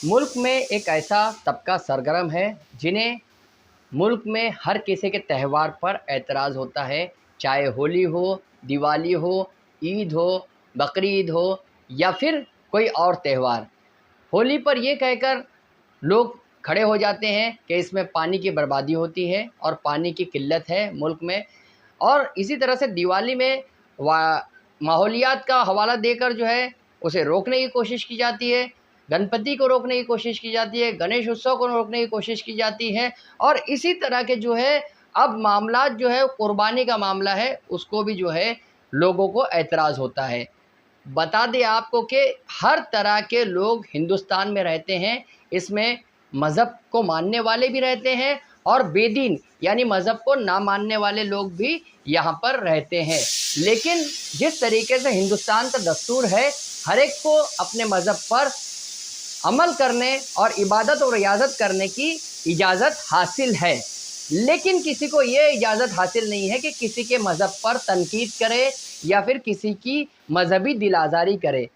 मुल्क में एक ऐसा तबका सरगर्म है जिन्हें मुल्क में हर किसी के त्यौहार पर एतराज़ होता है, चाहे होली हो, दिवाली हो, ईद हो, बकरीद हो या फिर कोई और त्यौहार। होली पर ये कहकर लोग खड़े हो जाते हैं कि इसमें पानी की बर्बादी होती है और पानी की किल्लत है मुल्क में। और इसी तरह से दिवाली में वा माहौलियात का हवाला देकर जो है उसे रोकने की कोशिश की जाती है, गणपति को रोकने की कोशिश की जाती है, गणेश उत्सव को रोकने की कोशिश की जाती है। और इसी तरह के जो है अब मामलात जो है कुर्बानी का मामला है, उसको भी जो है लोगों को एतराज़ होता है। बता दें आपको कि हर तरह के लोग हिंदुस्तान में रहते हैं, इसमें मज़हब को मानने वाले भी रहते हैं और बेदीन यानी मज़हब को ना मानने वाले लोग भी यहाँ पर रहते हैं। लेकिन जिस तरीके से हिंदुस्तान का दस्तूर है, हर एक को अपने मज़हब पर अमल करने और इबादत और रियाज़त करने की इजाज़त हासिल है, लेकिन किसी को ये इजाज़त हासिल नहीं है कि किसी के मज़हब पर तनकीद करे या फिर किसी की मजहबी दिल आज़ारी करे।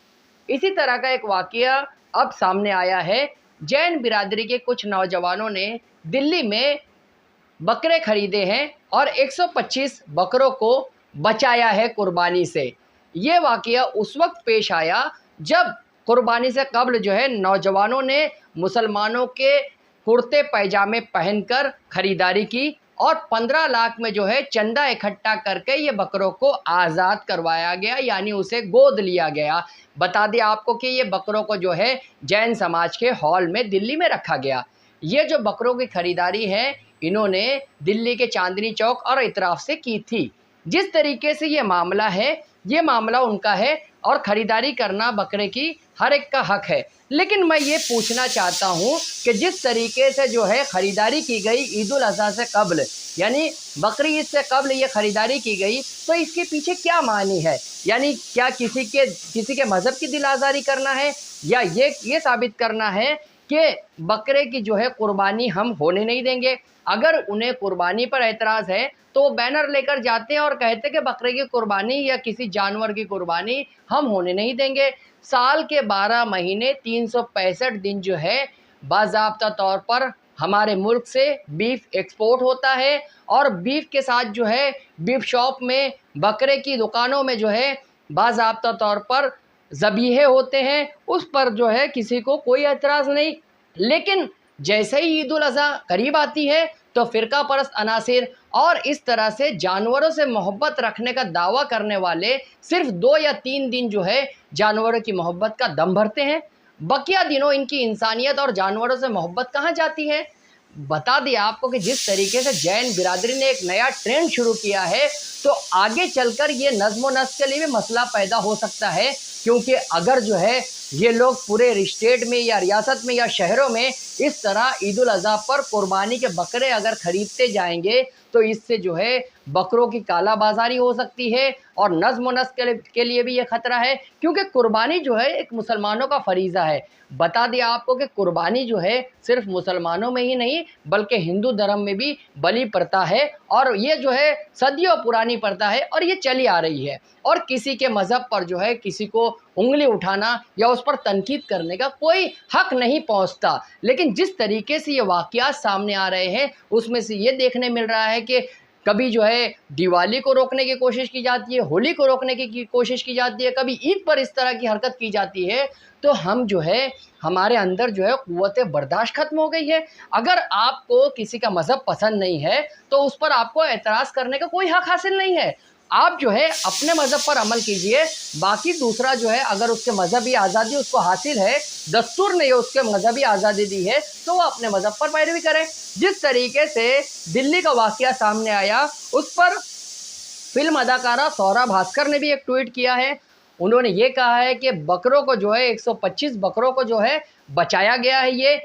इसी तरह का एक वाक़या अब सामने आया है। जैन बिरादरी के कुछ नौजवानों ने दिल्ली में बकरे खरीदे हैं और 125 बकरों को बचाया है कुर्बानी से। ये वाक़या उस वक्त पेश आया जब कुर्बानी से कब्ल जो है नौजवानों ने मुसलमानों के कुर्ते पैजामे पहनकर ख़रीदारी की और 15 लाख में जो है चंदा इकट्ठा करके ये बकरों को आज़ाद करवाया गया, यानी उसे गोद लिया गया। बता दें आपको कि ये बकरों को जो है जैन समाज के हॉल में दिल्ली में रखा गया। ये जो बकरों की ख़रीदारी है इन्होंने दिल्ली के चांदनी चौक और इतराफ़ से की थी। जिस तरीके से ये मामला है, ये मामला उनका है और ख़रीदारी करना बकरे की हर एक का हक़ है। लेकिन मैं ये पूछना चाहता हूँ कि जिस तरीके से जो है ख़रीदारी की गई ईद उल अज़हा से कब्ल, यानी बकरी ईद से कब्ल ये ख़रीदारी की गई, तो इसके पीछे क्या मानी है? यानी क्या किसी के मज़हब की दिल आज़ारी करना है या ये साबित करना है कि बकरे की जो है कुर्बानी हम होने नहीं देंगे? अगर उन्हें कुर्बानी पर एतराज़ है तो वो बैनर लेकर जाते हैं और कहते हैं कि बकरे की कुर्बानी या किसी जानवर की कुर्बानी हम होने नहीं देंगे। साल के 12 महीने 365 दिन जो है बाज़ाब्ता तौर पर हमारे मुल्क से बीफ एक्सपोर्ट होता है और बीफ के साथ जो है बीफ शॉप में, बकरे की दुकानों में जो है बाज़ाब्ता तौर पर ज़बीहे होते हैं, उस पर जो है किसी को कोई एतराज़ नहीं। लेकिन जैसे ही ईद उल अज़हा करीब आती है तो फ़िरका परस्त अनासिर और इस तरह से जानवरों से मोहब्बत रखने का दावा करने वाले सिर्फ 2 या 3 दिन जो है जानवरों की मोहब्बत का दम भरते हैं। बकिया दिनों इनकी इंसानियत और जानवरों से मोहब्बत कहाँ जाती है? बता दिया आपको कि जिस तरीके से जैन बिरादरी ने एक नया ट्रेंड शुरू किया है, तो आगे चलकर ये नज़्म व नस्क़ के लिए भी मसला पैदा हो सकता है, क्योंकि अगर जो है ये लोग पूरे स्टेट में या रियासत में या शहरों में इस तरह ईद उल अज़हा पर कुर्बानी के बकरे अगर ख़रीदते जाएंगे तो इससे जो है बकरों की काला बाज़ारी हो सकती है और नज़्म व नस्क़ के लिए भी ये ख़तरा है, क्योंकि कुर्बानी जो है एक मुसलमानों का फ़रीज़ा है। बता दिया आपको कि कुर्बानी जो है सिर्फ मुसलमानों में ही नहीं बल्कि हिंदू धर्म में भी बलि प्रथा है और ये जो है सदियों पुरानी प्रथा है और ये चली आ रही है। और किसी के मज़हब पर जो है किसी को उंगली उठाना या उस पर तनकीद करने का कोई हक़ नहीं पहुंचता। लेकिन जिस तरीके से ये वाक़यात सामने आ रहे हैं उसमें से ये देखने मिल रहा है कि कभी जो है दिवाली को रोकने की कोशिश की जाती है, होली को रोकने की कोशिश की जाती है, कभी ईद पर इस तरह की हरकत की जाती है, तो हम जो है हमारे अंदर जो है क़ुव्वत बर्दाश्त ख़त्म हो गई है। अगर आपको किसी का मज़हब पसंद नहीं है तो उस पर आपको एतराज़ करने का कोई हक़ हासिल नहीं है। आप जो है अपने मज़हब पर अमल कीजिए, बाकी दूसरा जो है अगर उसके मज़हबी आज़ादी उसको हासिल है, दस्तूर ने उसके मज़हबी आज़ादी दी है, तो वो अपने मज़हब पर पैरवी करे। जिस तरीके से दिल्ली का वाक़या सामने आया उस पर फ़िल्म अदाकारा सौरा भास्कर ने भी एक ट्वीट किया है। उन्होंने ये कहा है कि बकरों को जो है 125 बकरों को जो है बचाया गया है, ये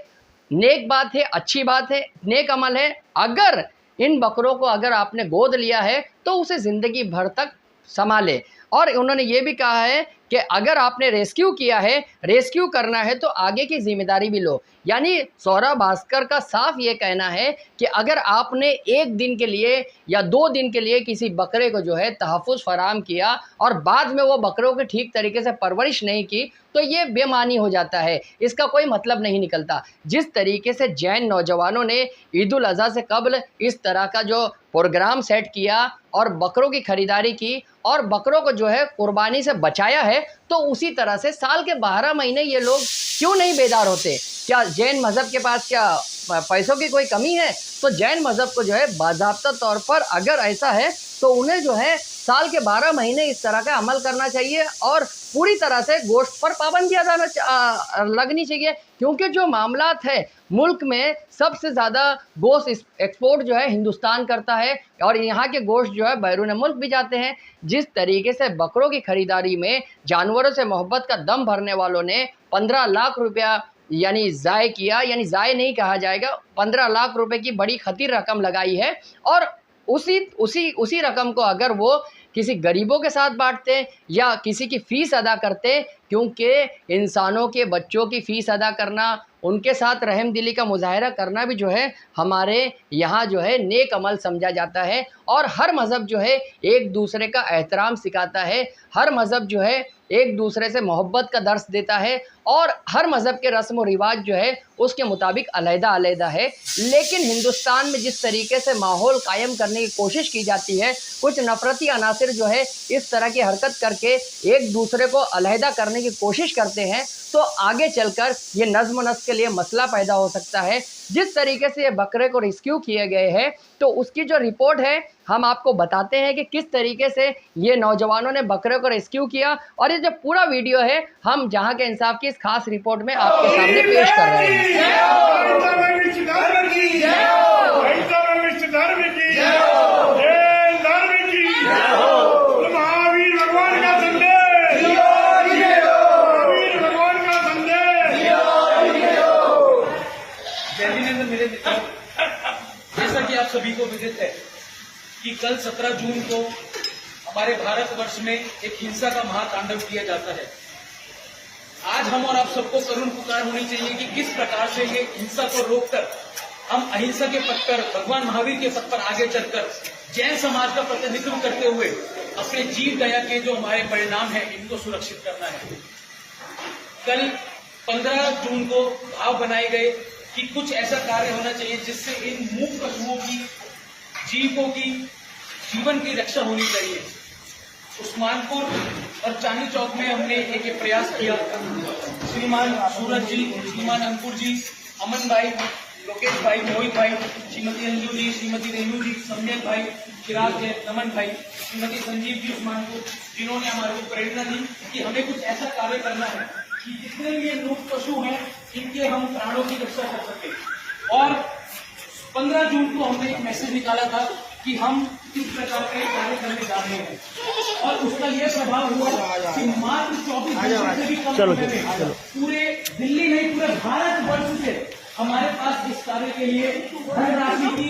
नेक बात है, अच्छी बात है, नेक अमल है। अगर इन बकरों को अगर आपने गोद लिया है तो उसे ज़िंदगी भर तक संभालें। और उन्होंने ये भी कहा है कि अगर आपने रेस्क्यू किया है, रेस्क्यू करना है तो आगे की ज़िम्मेदारी भी लो। यानी सौरभ भास्कर का साफ ये कहना है कि अगर आपने 1 दिन के लिए या 2 दिन के लिए किसी बकरे को जो है तहफ़्फ़ुज़ फ़राहम किया और बाद में वो बकरों की ठीक तरीके से परवरिश नहीं की तो ये बेमानी हो जाता है, इसका कोई मतलब नहीं निकलता। जिस तरीके से जैन नौजवानों ने ईद उल अज़हा से कब्ल इस तरह का जो प्रोग्राम सेट किया और बकरों की खरीदारी की और बकरों को जो है कुर्बानी से बचाया है, तो उसी तरह से साल के 12 महीने ये लोग क्यों नहीं बेदार होते? क्या जैन मज़हब के पास क्या पैसों की कोई कमी है? तो जैन मज़हब को जो है बाज़ाब्ता तौर पर अगर ऐसा है तो उन्हें जो है साल के 12 महीने इस तरह का अमल करना चाहिए और पूरी तरह से गोश्त पर पाबंदी लगनी चाहिए, क्योंकि जो मामलात है मुल्क में सबसे ज़्यादा गोश्त एक्सपोर्ट जो है हिंदुस्तान करता है और यहाँ के गोश्त जो है बैरून मुल्क भी जाते हैं। जिस तरीके से बकरों की खरीदारी में जानवरों से मोहब्बत का दम भरने वालों ने 15 लाख रुपया यानी ज़ाय किया, यानी ज़ाय नहीं कहा जाएगा, 15 लाख रुपए की बड़ी खतीर रकम लगाई है और उसी रकम को अगर वो किसी गरीबों के साथ बांटते या किसी की फ़ीस अदा करते, क्योंकि इंसानों के बच्चों की फ़ीस अदा करना, उनके साथ रहम दिली का मुजाहरा करना भी जो है हमारे यहाँ जो है नेक अमल समझा जाता है। और हर मज़हब जो है एक दूसरे का एहतराम सिखाता है, हर मज़हब जो है एक दूसरे से मोहब्बत का दर्स देता है और हर मज़हब के रस्म व रिवाज जो है उसके मुताबिक अलहदा है। लेकिन हिंदुस्तान में जिस तरीके से माहौल कायम करने की कोशिश की जाती है, कुछ नफ़रती अनासिर जो है इस तरह की हरकत करके एक दूसरे को अलहदा करने की कोशिश करते हैं, तो आगे चलकर ये नज़्म व नस्क़ के लिए मसला पैदा हो सकता है। जिस तरीके से ये बकरे को रेस्क्यू किए गए हैं, तो उसकी जो रिपोर्ट है हम आपको बताते हैं कि किस तरीके से ये नौजवानों ने बकरे को रेस्क्यू किया और ये जो पूरा वीडियो है हम जहां के इंसाफ की इस खास रिपोर्ट में आपके सामने पेश कर रहे हैं। जैसा कि आप सभी को विदित है कि कल 17 जून को हमारे भारतवर्ष में एक हिंसा का महातांडव किया जाता है। आज हम और आप सबको करुण पुकार होनी चाहिए कि किस प्रकार से ये हिंसा को रोककर हम अहिंसा के पथ पर, भगवान महावीर के पथ पर आगे चलकर जैन समाज का प्रतिनिधित्व करते हुए अपने जीव दया के जो हमारे परिणाम है इनको सुरक्षित करना है। कल 15 जून को भाव बनाए गए कि कुछ ऐसा कार्य होना चाहिए जिससे इन मूक पशुओं की, जीवों की जीवन की रक्षा होनी चाहिए। उस्मानपुर और चांदनी चौक में हमने एक प्रयास किया। श्रीमान सूरज जी, श्रीमान अंकुर जी, अमन भाई, लोकेश भाई, मोहित भाई, श्रीमती अंजू जी, श्रीमती रेणु जी, सम्यक भाई, चिराग है, नमन भाई, श्रीमती संजीव जी उस्मानपुर, जिन्होंने हमारे को प्रेरणा दी कि हमें कुछ ऐसा कार्य करना है कि जितने भी ये मूक पशु हैं इनके हम प्राणों की रक्षा कर सके। और 15 जून को हमने एक मैसेज निकाला था कि हम किस प्रकार का कार्य करने जा रहे हैं और उसका यह प्रभाव हुआ कि मात्र 24 घंटे से भी कम समय में पूरे दिल्ली नहीं पूरे भारतवर्ष से हमारे पास इस कार्य के लिए धनराशि की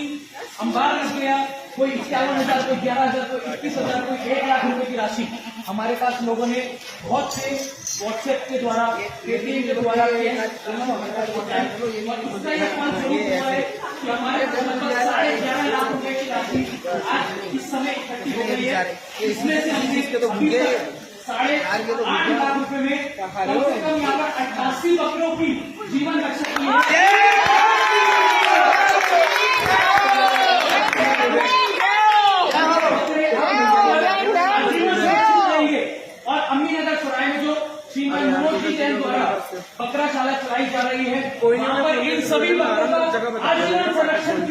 अंबार रख गया। कोई 51,000, कोई 11,000, कोई 21,000, कोई 1 लाख रुपए की राशि हमारे पास लोगों ने बहुत से व्हाट्सएप के द्वारा, पेटीएम के द्वारा हमारे 11.5 लाख रुपए की राशि आज इस समय इकट्ठी हो गई है। इसमें से हमने 8.5 लाख रुपए में कम से कम यहाँ पर 88 बकरों की जीवन रक्षा की है। और अम्मीनगर चौराहे में जो श्रीमान मनोज जी जैन द्वारा बकरा शाला चलाई जा रही है, वहाँ पर इन सभी बकरों का आजीवन संरक्षण